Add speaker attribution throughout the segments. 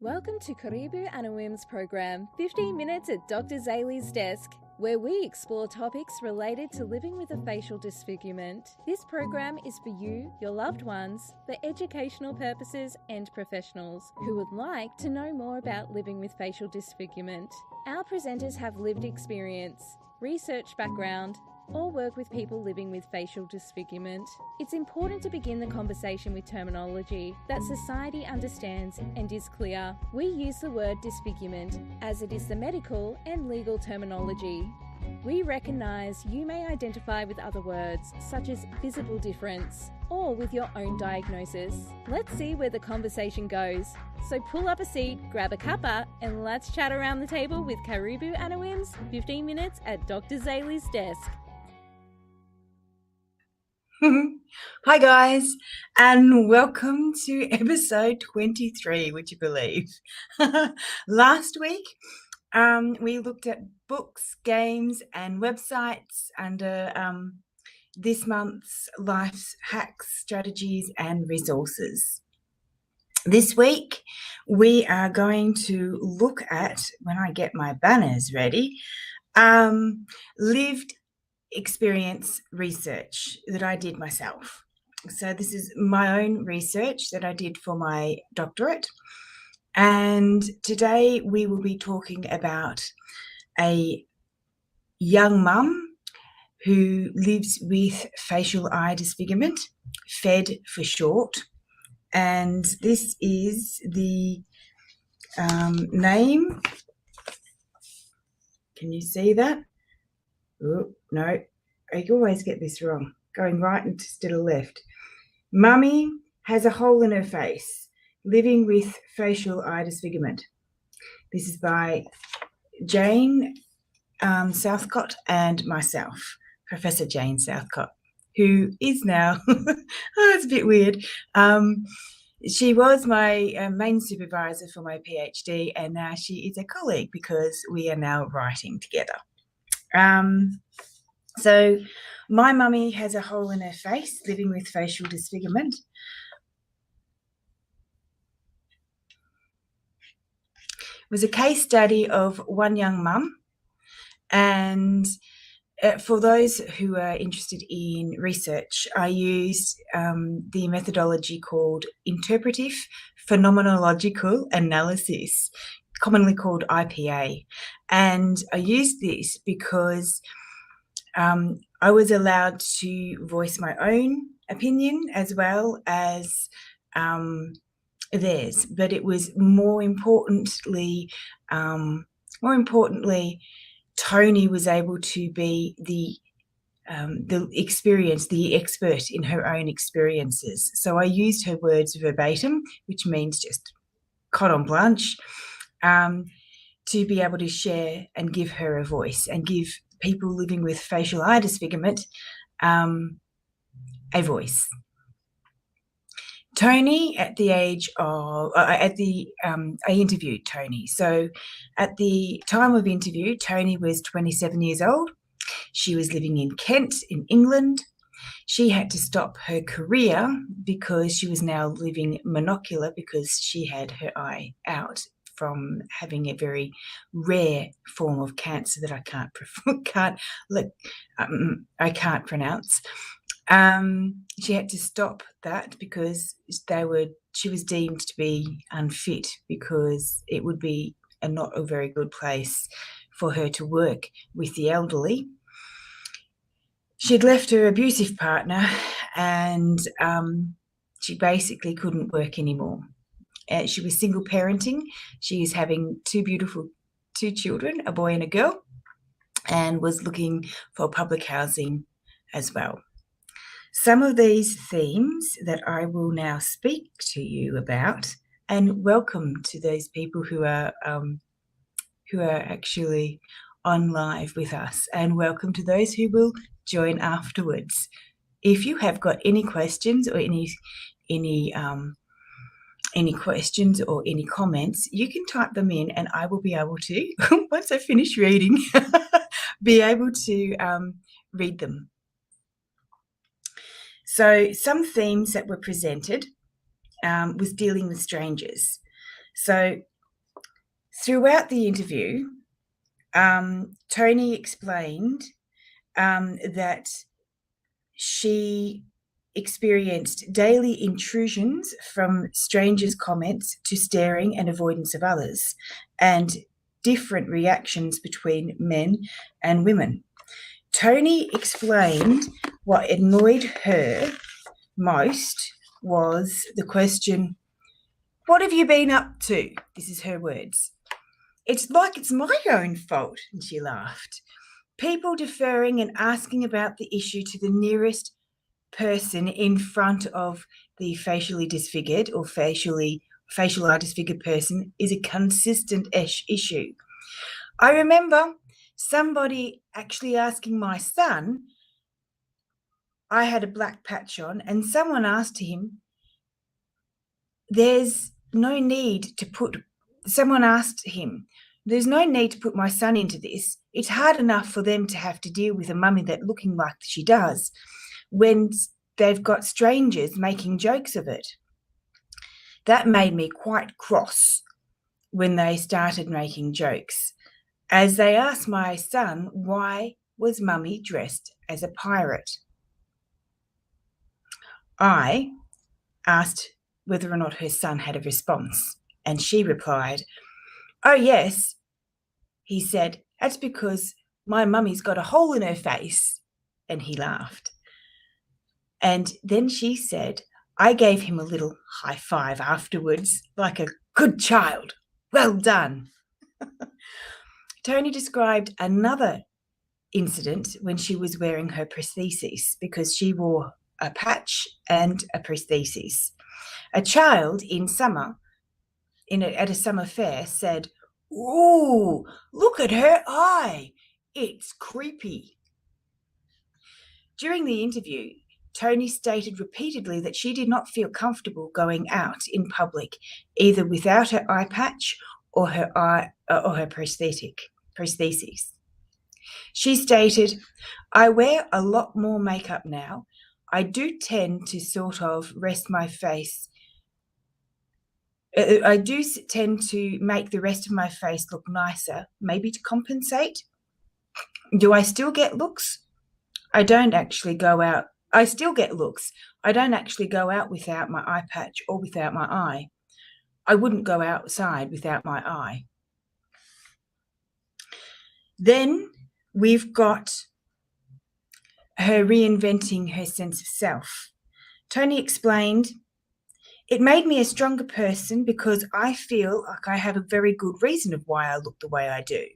Speaker 1: Welcome to Karibu Anawim's program, 15 Minutes at Dr. Zali's Desk, where we explore topics related to living with a facial disfigurement. This program is for you, your loved ones, for educational purposes and professionals who would like to know more about living with facial disfigurement. Our presenters have lived experience, research background, or work with people living with facial disfigurement. It's important to begin the conversation with terminology that society understands and is clear. We use the word disfigurement as it is the medical and legal terminology. We recognise you may identify with other words such as visible difference or with your own diagnosis. Let's see where the conversation goes. So pull up a seat, grab a cuppa, and let's chat around the table with Karibu Anawim's 15 Minutes at Dr. Zali's Desk.
Speaker 2: Hi guys, and welcome to episode 23, would you believe? Last week we looked at books, games and websites under this month's Life's Hacks, Strategies and Resources. This week we are going to look at, when I get my banners ready, lived experience research that I did myself. So this is my own research that I did for my doctorate. And today we will be talking about a young mum who lives with facial eye disfigurement, FED for short. And this is the name. Can you see that? Oh, no, I always get this wrong, going right instead of left. Mummy has a hole in her face, living with facial eye disfigurement. This is by Jane Southcott and myself, Professor Jane Southcott, who is now, it's a bit weird. She was my main supervisor for my PhD, and now she is a colleague because we are now writing together. So my mummy has a hole in her face, living with facial disfigurement. It was a case study of one young mum, and for those who are interested in research, I used the methodology called interpretive phenomenological analysis, commonly called IPA. And I used this because I was allowed to voice my own opinion as well as theirs, but it was more importantly, Tony was able to be the expert in her own experiences. So I used her words verbatim, which means just carte blanche, to be able to share and give her a voice and give people living with facial eye disfigurement a voice. Tony, at the age of, I interviewed Tony. So at the time of interview, Tony was 27 years old. She was living in Kent in England. She had to stop her career because she was now living monocular because she had her eye out from having a very rare form of cancer that I can't pronounce. She had to stop that because she was deemed to be unfit because it would be not a very good place for her to work with the elderly. She'd left her abusive partner and she basically couldn't work anymore. She was single parenting. She is having two children, a boy and a girl, and was looking for public housing as well. Some of these themes that I will now speak to you about, and welcome to those people who are actually on live with us, and welcome to those who will join afterwards. If you have got any questions or any questions or any comments, you can type them in and I will be able to, once I finish reading, be able to read them. So some themes that were presented was dealing with strangers. So Throughout the interview, Tony explained that she experienced daily intrusions from strangers' comments to staring and avoidance of others, and different reactions between men and women. Tony explained what annoyed her most was the question, "What have you been up to?" This is her words. "It's like it's my own fault," and she laughed. People deferring and asking about the issue to the nearest person in front of the facially disfigured or facial disfigured person is a consistent issue. I remember somebody actually asking my son, I had a black patch on, and someone asked him, there's no need to put my son into this. It's hard enough for them to have to deal with a mummy that looking like she does when they've got strangers making jokes of it. That made me quite cross when they started making jokes, as they asked my son, why was mummy dressed as a pirate? I asked whether or not her son had a response, and she replied, "Oh yes," he said, "that's because my mummy's got a hole in her face," and he laughed. And then she said, I gave him a little high five afterwards, like a good child. Well done. Tony described another incident when she was wearing her prosthesis, because she wore a patch and a prosthesis. A child in summer, at a summer fair, said, "Ooh, look at her eye. It's creepy." During the interview, Tony stated repeatedly that she did not feel comfortable going out in public, either without her eye patch or her prosthesis. She stated, "I wear a lot more makeup now. I do tend to sort of rest my face. I do tend to make the rest of my face look nicer, maybe to compensate. Do I still get looks? I don't actually go out. I still get looks. I don't actually go out without my eye patch or without my eye. I wouldn't go outside without my eye." Then we've got her reinventing her sense of self. Tony explained, "It made me a stronger person because I feel like I have a very good reason of why I look the way I do.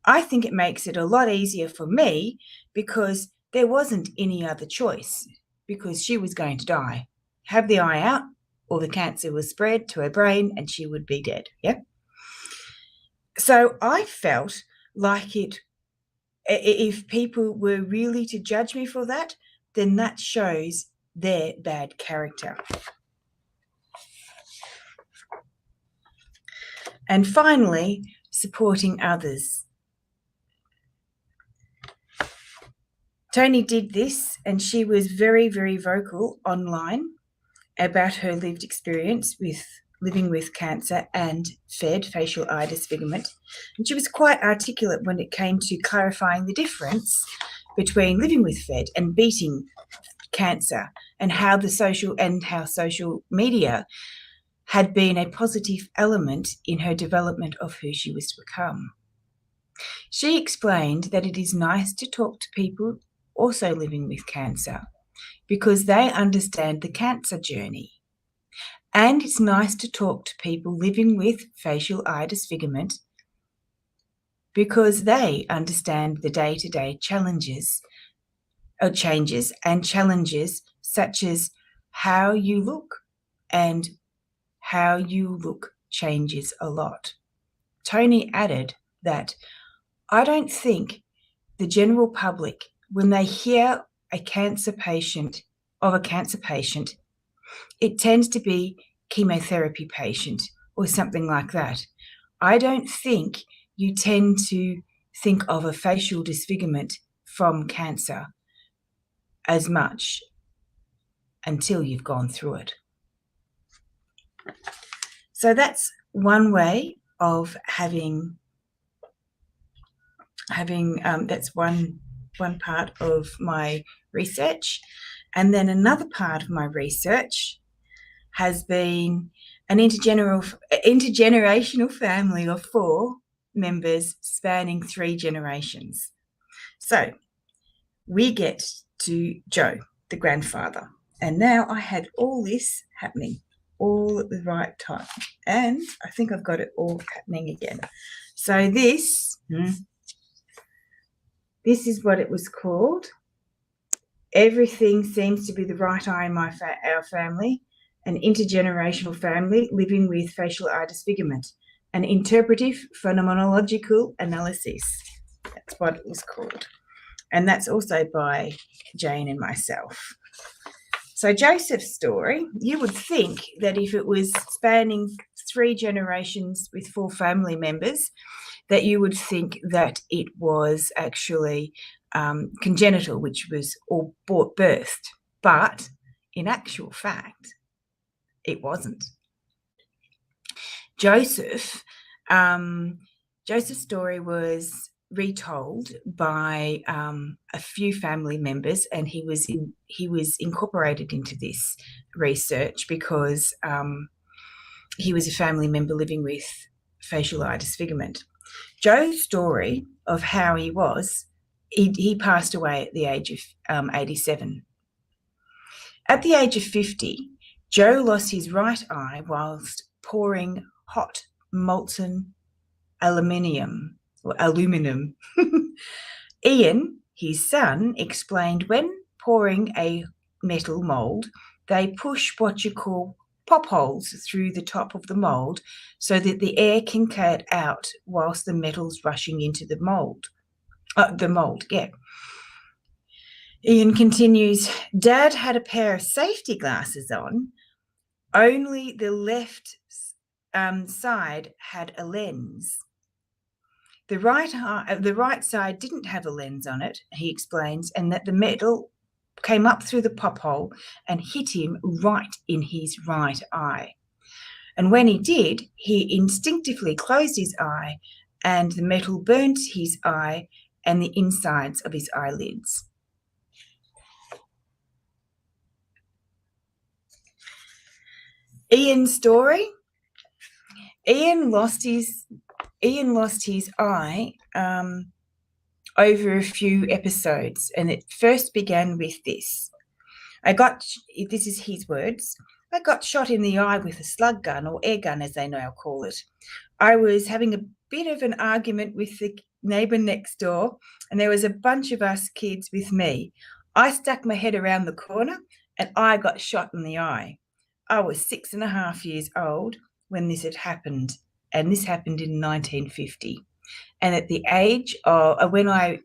Speaker 2: I think it makes it a lot easier for me because there wasn't any other choice, because she was going to die, have the eye out, or the cancer was spread to her brain and she would be dead." Yeah. So I felt like if people were really to judge me for that, then that shows their bad character. And finally, supporting others. Tony did this, and she was very, very vocal online about her lived experience with living with cancer and FED, facial eye disfigurement. And she was quite articulate when it came to clarifying the difference between living with FED and beating cancer, and how social media had been a positive element in her development of who she was to become. She explained that it is nice to talk to people also living with cancer because they understand the cancer journey. And it's nice to talk to people living with facial eye disfigurement because they understand the day-to-day changes such as how you look, and how you look changes a lot. Tony added that, "I don't think the general public, when they hear a cancer patient, it tends to be chemotherapy patient or something like that. I don't think you tend to think of a facial disfigurement from cancer as much until you've gone through it." So that's one way of having that's one part of my research. And then another part of my research has been an intergenerational family of 4 members spanning 3 generations. So we get to Joe, the grandfather. And now I had all this happening all at the right time. And I think I've got it all happening again. So this is what it was called. Everything seems to be the right eye in our family. An intergenerational family living with facial eye disfigurement. An interpretive phenomenological analysis. That's what it was called. And that's also by Jane and myself. So Joseph's story, you would think that if it was spanning 3 generations with 4 family members, that you would think that it was actually congenital, which was all birthed. But in actual fact, it wasn't. Joseph's story was retold by a few family members, and he was incorporated into this research because he was a family member living with facial eye disfigurement. Joe's story of how he was, he passed away at the age of 87. At the age of 50, Joe lost his right eye whilst pouring hot molten aluminum. Ian, his son, explained when pouring a metal mould, they push what you call pop holes through the top of the mould so that the air can cut out whilst the metal's rushing into the mould. Ian continues, Dad had a pair of safety glasses on. Only the left side had a lens. The right side didn't have a lens on it, he explains, and that the metal came up through the pop hole and hit him right in his right eye. And when he did, he instinctively closed his eye and the metal burnt his eye and the insides of his eyelids. Ian's story. Ian lost his eye over a few episodes, and it first began with this. This is his words, I got shot in the eye with a slug gun, or air gun as they now call it. I was having a bit of an argument with the neighbour next door, and there was a bunch of us kids with me. I stuck my head around the corner and I got shot in the eye. I was 6.5 years old when this had happened, and this happened in 1950. And at the age of, when I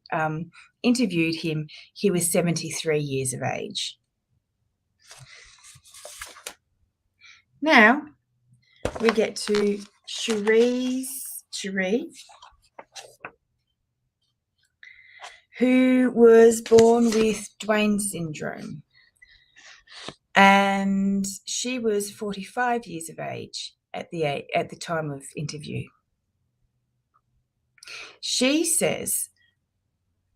Speaker 2: interviewed him, he was 73 years of age. Now we get to Cherie, who was born with Duane syndrome. And she was 45 years of age at the time of interview. She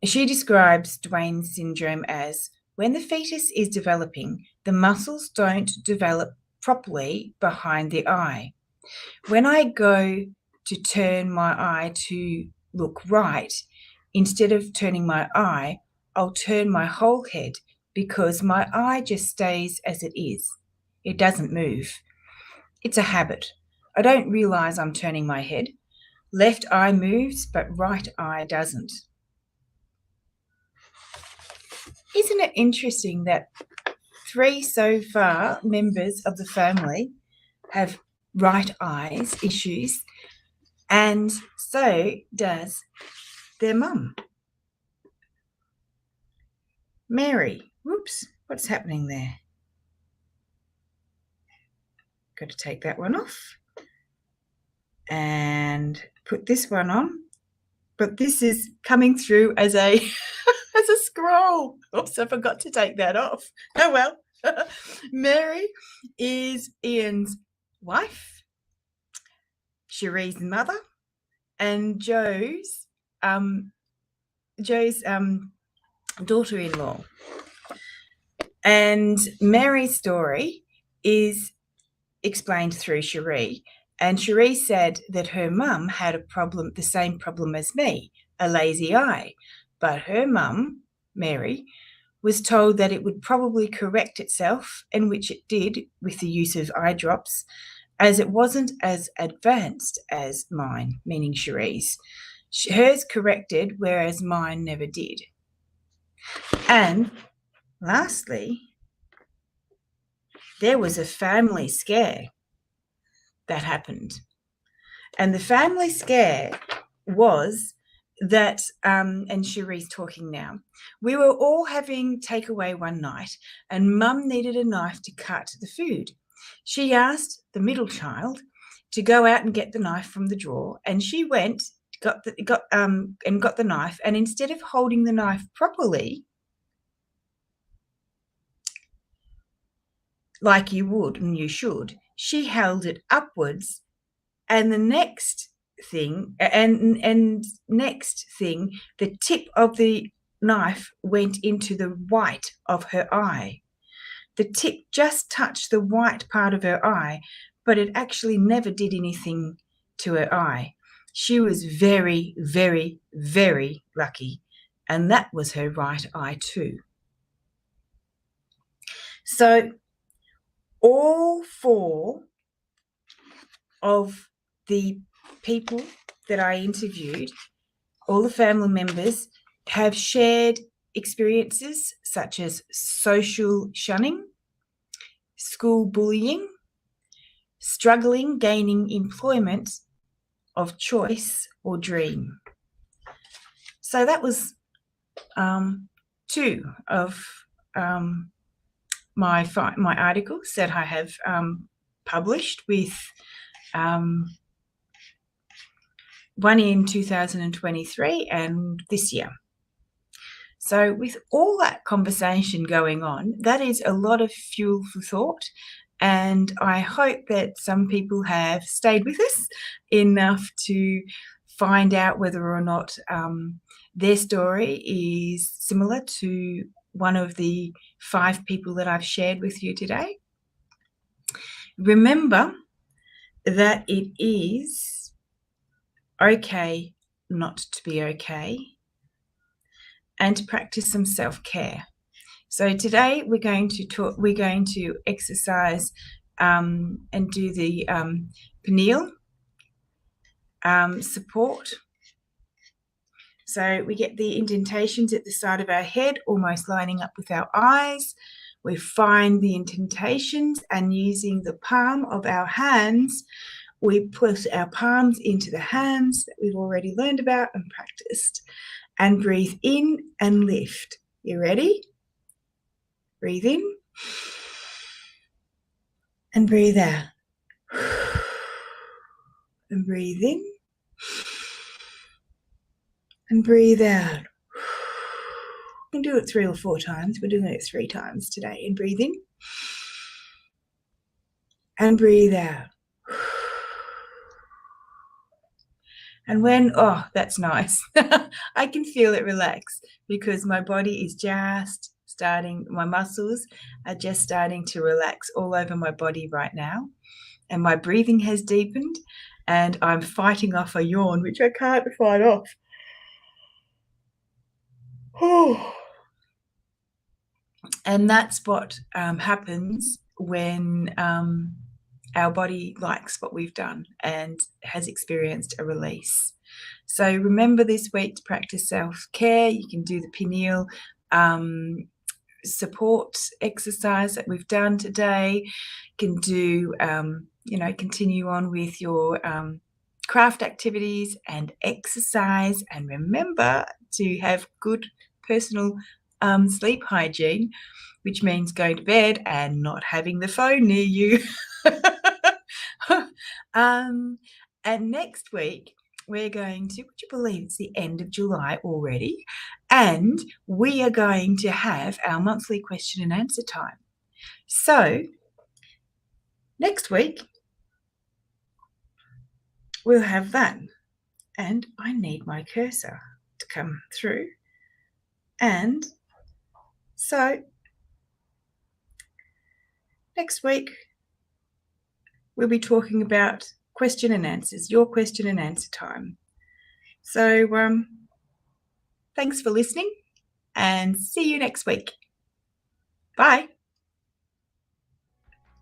Speaker 2: describes Duane syndrome as when the fetus is developing, the muscles don't develop properly behind the eye. When I go to turn my eye to look right, instead of turning my eye, I'll turn my whole head because my eye just stays as it is. It doesn't move. It's a habit. I don't realize I'm turning my head. Left eye moves, but right eye doesn't. Isn't it interesting that 3 so far members of the family have right eyes issues, and so does their mum? Mary, whoops, what's happening there? Got to take that one off and put this one on, but this is coming through as a as a scroll. Oops, I forgot to take that off. Oh well. Mary is Ian's wife. Cherie's mother, and Joe's daughter-in-law. And Mary's story is explained through Cherie. And Cherie said that her mum had a problem, the same problem as me, a lazy eye. But her mum, Mary, was told that it would probably correct itself, and which it did with the use of eye drops, as it wasn't as advanced as mine, meaning Cherie's. Hers corrected, whereas mine never did. And lastly, there was a family scare that happened. And the family scare was that, and Cherie's talking now, we were all having takeaway one night, and Mum needed a knife to cut the food. She asked the middle child to go out and get the knife from the drawer, and she went, got the knife, and instead of holding the knife properly, like you would and you should, she held it upwards, and the next thing, the tip of the knife went into the white of her eye. The tip just touched the white part of her eye, but it actually never did anything to her eye. She was very, very, very lucky, and that was her right eye too. So all 4 of the people that I interviewed, all the family members, have shared experiences such as social shunning, school bullying, struggling gaining employment of choice or dream. So that was 2 of my articles that I have published, with one in 2023 and this year. So with all that conversation going on, that is a lot of fuel for thought, and I hope that some people have stayed with us enough to find out whether or not their story is similar to one of the 5 people that I've shared with you today. Remember that it is okay not to be okay, and to practice some self-care. So today we're going to exercise and do the pineal support. So we get the indentations at the side of our head almost lining up with our eyes. We find the indentations, and using the palm of our hands, we put our palms into the hands that we've already learned about and practiced, and breathe in and lift. You ready? Breathe in and breathe out. And breathe in and breathe out. You can do it 3 or 4 times. We're doing it 3 times today. And breathe in and breathe out. And when, oh, that's nice. I can feel it relax, because my body is just starting, my muscles are just starting to relax all over my body right now. And my breathing has deepened, and I'm fighting off a yawn, which I can't fight off. And that's what happens when our body likes what we've done and has experienced a release. So remember this week to practice self-care. You can do the pineal support exercise that we've done today. You can do, continue on with your craft activities and exercise. And remember to have good personal sleep hygiene, which means going to bed and not having the phone near you. And next week we're going to, would you believe it's the end of July already, and we are going to have our monthly question and answer time. So next week we'll have that. And I need my cursor to come through. And so next week, we'll be talking about question and answers, your question and answer time. So thanks for listening and see you next week. Bye.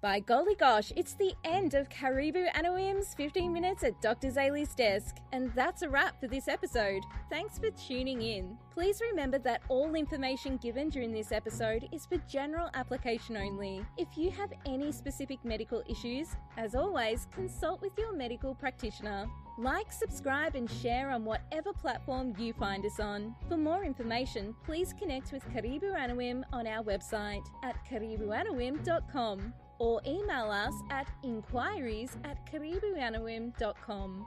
Speaker 1: By golly gosh, it's the end of Karibu Anawim's 15 Minutes at Dr. Zali's Desk. And that's a wrap for this episode. Thanks for tuning in. Please remember that all information given during this episode is for general application only. If you have any specific medical issues, as always, consult with your medical practitioner. Like, subscribe and share on whatever platform you find us on. For more information, please connect with Karibu Anawim on our website at karibuanawim.com or email us at inquiries@karibuanawim.com.